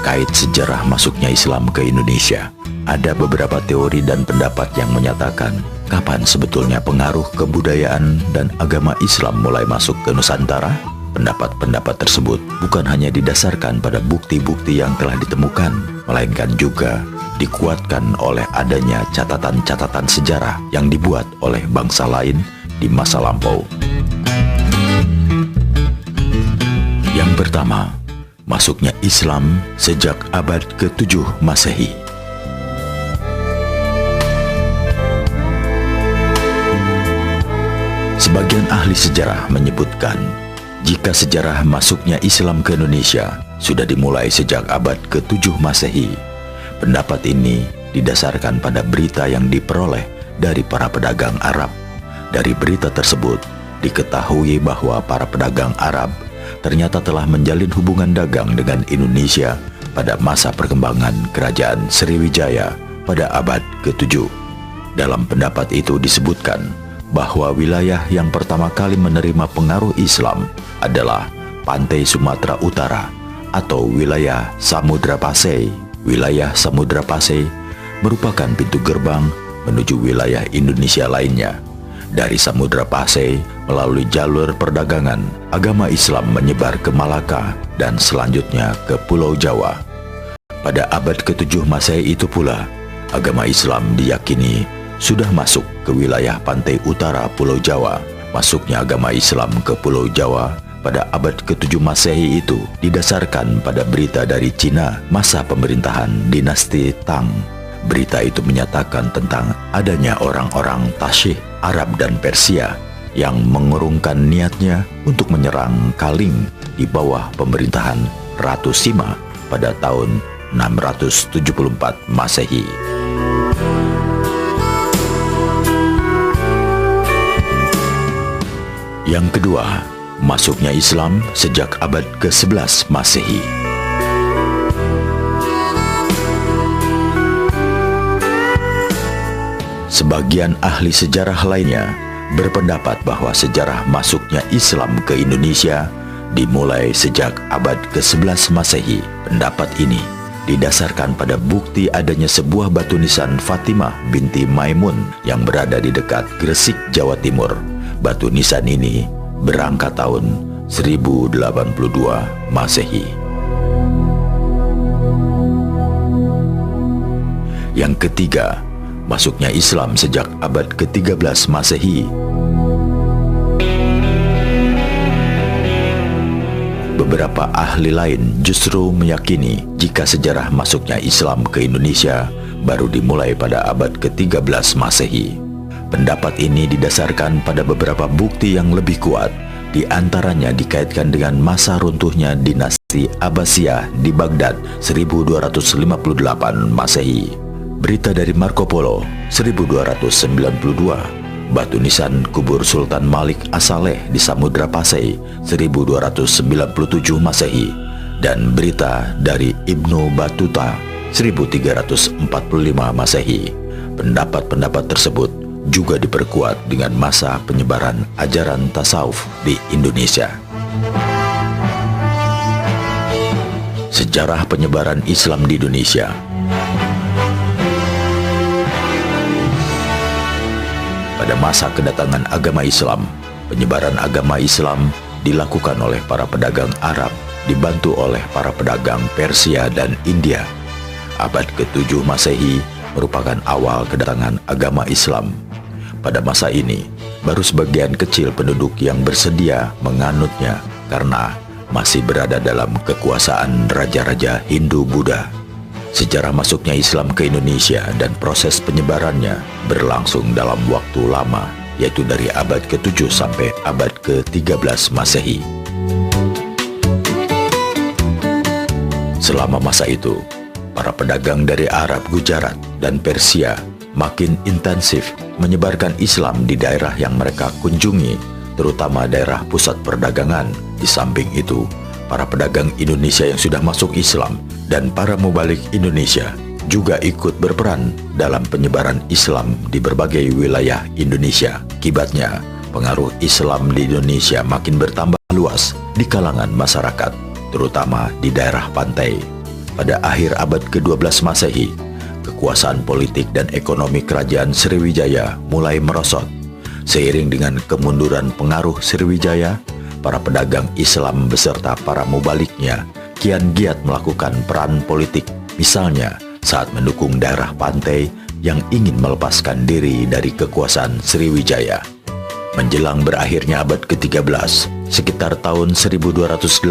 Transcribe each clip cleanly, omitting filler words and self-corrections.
Terkait sejarah masuknya Islam ke Indonesia, ada beberapa teori dan pendapat yang menyatakan kapan sebetulnya pengaruh kebudayaan dan agama Islam mulai masuk ke Nusantara. Pendapat-pendapat tersebut bukan hanya didasarkan pada bukti-bukti yang telah ditemukan, melainkan juga dikuatkan oleh adanya catatan-catatan sejarah yang dibuat oleh bangsa lain di masa lampau. Yang pertama, masuknya Islam sejak abad ke-7 Masehi. Sebagian ahli sejarah menyebutkan jika sejarah masuknya Islam ke Indonesia sudah dimulai sejak abad ke-7 Masehi. Pendapat ini didasarkan pada berita yang diperoleh dari para pedagang Arab. Dari berita tersebut diketahui bahwa para pedagang Arab ternyata telah menjalin hubungan dagang dengan Indonesia pada masa perkembangan Kerajaan Sriwijaya pada abad ke-7. Dalam pendapat itu disebutkan bahwa wilayah yang pertama kali menerima pengaruh Islam adalah pantai Sumatera Utara atau wilayah Samudra Pasai. Wilayah Samudra Pasai merupakan pintu gerbang menuju wilayah Indonesia lainnya. Dari Samudra Pasai melalui jalur perdagangan, agama Islam menyebar ke Malaka dan selanjutnya ke Pulau Jawa. Pada abad ke-7 Masehi itu pula, agama Islam diyakini sudah masuk ke wilayah pantai utara Pulau Jawa. Masuknya agama Islam ke Pulau Jawa pada abad ke-7 Masehi itu didasarkan pada berita dari Cina masa pemerintahan dinasti Tang. Berita itu menyatakan tentang adanya orang-orang Tasyih Arab dan Persia yang mengurungkan niatnya untuk menyerang Kaling di bawah pemerintahan Ratu Sima pada tahun 674 Masehi. Yang kedua, masuknya Islam sejak abad ke-11 Masehi. Sebagian ahli sejarah lainnya berpendapat bahwa sejarah masuknya Islam ke Indonesia dimulai sejak abad ke-11 Masehi. Pendapat ini didasarkan pada bukti adanya sebuah batu nisan Fatimah binti Maimun yang berada di dekat Gresik, Jawa Timur. Batu nisan ini berangkat tahun 1082 Masehi. Yang ketiga, masuknya Islam sejak abad ke-13 Masehi. Beberapa ahli lain justru meyakini jika sejarah masuknya Islam ke Indonesia baru dimulai pada abad ke-13 Masehi. Pendapat ini didasarkan pada beberapa bukti yang lebih kuat, di antaranya dikaitkan dengan masa runtuhnya dinasti Abbasiyah di Baghdad 1258 Masehi. Berita dari Marco Polo 1292, batu nisan kubur Sultan Malik As-Saleh di Samudra Pasai 1297 Masehi, dan berita dari Ibnu Battuta 1345 Masehi. Pendapat-pendapat tersebut juga diperkuat dengan masa penyebaran ajaran tasawuf di Indonesia. Sejarah penyebaran Islam di Indonesia. Pada masa kedatangan agama Islam, penyebaran agama Islam dilakukan oleh para pedagang Arab dibantu oleh para pedagang Persia dan India. Abad ke-7 Masehi merupakan awal kedatangan agama Islam. Pada masa ini, baru sebagian kecil penduduk yang bersedia menganutnya karena masih berada dalam kekuasaan raja-raja Hindu-Buddha. Sejarah masuknya Islam ke Indonesia dan proses penyebarannya berlangsung dalam waktu lama, yaitu dari abad ke-7 sampai abad ke-13 Masehi. Selama masa itu, para pedagang dari Arab, Gujarat, dan Persia makin intensif menyebarkan Islam di daerah yang mereka kunjungi, terutama daerah pusat perdagangan. Di samping itu, para pedagang Indonesia yang sudah masuk Islam dan para mubalik Indonesia juga ikut berperan dalam penyebaran Islam di berbagai wilayah Indonesia. Akibatnya, pengaruh Islam di Indonesia makin bertambah luas di kalangan masyarakat, terutama di daerah pantai. Pada akhir abad ke-12 Masehi, kekuasaan politik dan ekonomi kerajaan Sriwijaya mulai merosot. Seiring dengan kemunduran pengaruh Sriwijaya, para pedagang Islam beserta para mubaliknya kian giat melakukan peran politik, misalnya saat mendukung daerah pantai yang ingin melepaskan diri dari kekuasaan Sriwijaya. Menjelang berakhirnya abad ke-13, sekitar tahun 1285,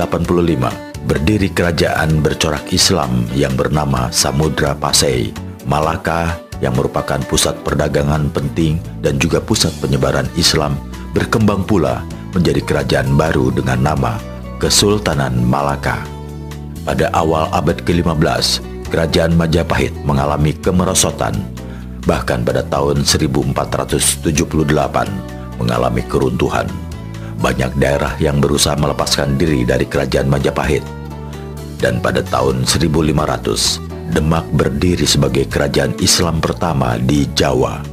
berdiri kerajaan bercorak Islam yang bernama Samudra Pasai, Malaka, yang merupakan pusat perdagangan penting dan juga pusat penyebaran Islam, berkembang pula menjadi kerajaan baru dengan nama Kesultanan Malaka. Pada awal abad ke-15, kerajaan Majapahit mengalami kemerosotan. Bahkan pada tahun 1478 mengalami keruntuhan. Banyak daerah yang berusaha melepaskan diri dari kerajaan Majapahit. Dan pada tahun 1500, Demak berdiri sebagai kerajaan Islam pertama di Jawa.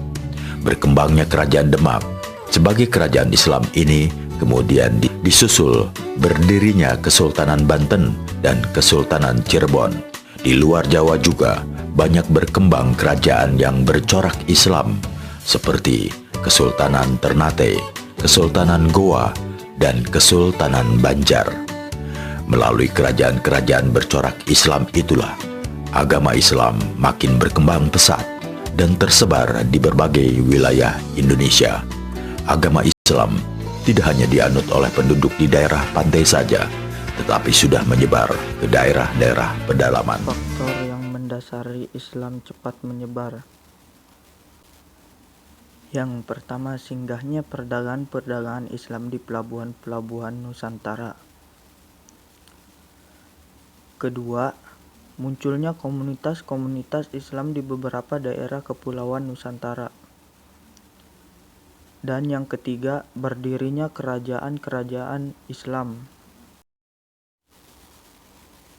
Berkembangnya kerajaan Demak sebagai kerajaan Islam ini kemudian disusul berdirinya Kesultanan Banten dan Kesultanan Cirebon. Di luar Jawa juga banyak berkembang kerajaan yang bercorak Islam seperti Kesultanan Ternate, Kesultanan Goa, dan Kesultanan Banjar. Melalui kerajaan-kerajaan bercorak Islam itulah agama Islam makin berkembang pesat dan tersebar di berbagai wilayah Indonesia. Agama Islam tidak hanya dianut oleh penduduk di daerah pantai saja, tetapi sudah menyebar ke daerah-daerah pedalaman. Faktor yang mendasari Islam cepat menyebar. Yang pertama, singgahnya perdagangan Islam di pelabuhan-pelabuhan Nusantara. Kedua, munculnya komunitas-komunitas Islam di beberapa daerah kepulauan Nusantara. Dan yang ketiga, berdirinya kerajaan-kerajaan Islam.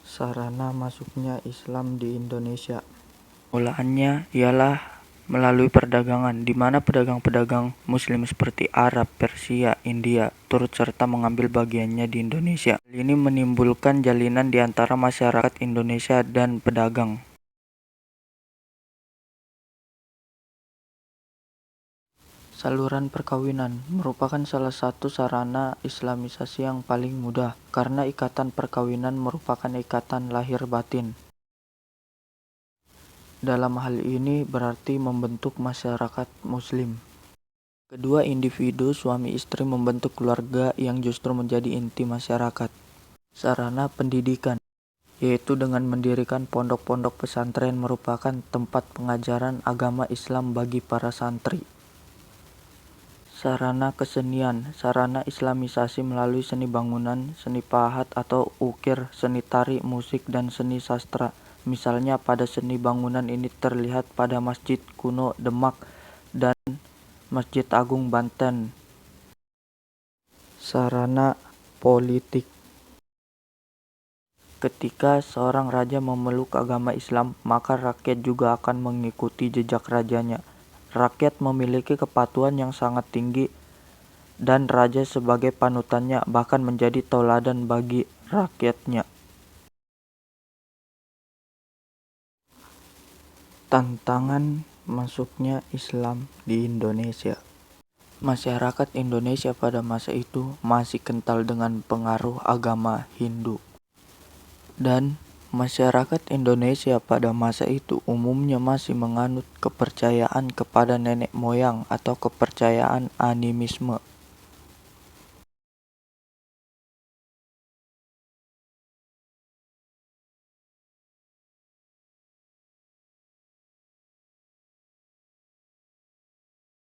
Sarana masuknya Islam di Indonesia. Mulaannya ialah melalui perdagangan, di mana pedagang-pedagang Muslim seperti Arab, Persia, India turut serta mengambil bagiannya di Indonesia. Hal ini menimbulkan jalinan di antara masyarakat Indonesia dan pedagang. Saluran perkawinan merupakan salah satu sarana Islamisasi yang paling mudah, karena ikatan perkawinan merupakan ikatan lahir batin. Dalam hal ini berarti membentuk masyarakat Muslim. Kedua individu suami istri membentuk keluarga yang justru menjadi inti masyarakat. Sarana pendidikan, yaitu dengan mendirikan pondok-pondok pesantren merupakan tempat pengajaran agama Islam bagi para santri. Sarana kesenian, sarana Islamisasi melalui seni bangunan, seni pahat atau ukir, seni tari, musik, dan seni sastra. Misalnya pada seni bangunan ini terlihat pada Masjid Kuno Demak dan Masjid Agung Banten. Sarana politik. Ketika seorang raja memeluk agama Islam, maka rakyat juga akan mengikuti jejak rajanya. Rakyat memiliki kepatuhan yang sangat tinggi dan raja sebagai panutannya bahkan menjadi tauladan bagi rakyatnya. Tantangan masuknya Islam di Indonesia. Masyarakat Indonesia pada masa itu masih kental dengan pengaruh agama Hindu. Dan masyarakat Indonesia pada masa itu umumnya masih menganut kepercayaan kepada nenek moyang atau kepercayaan animisme.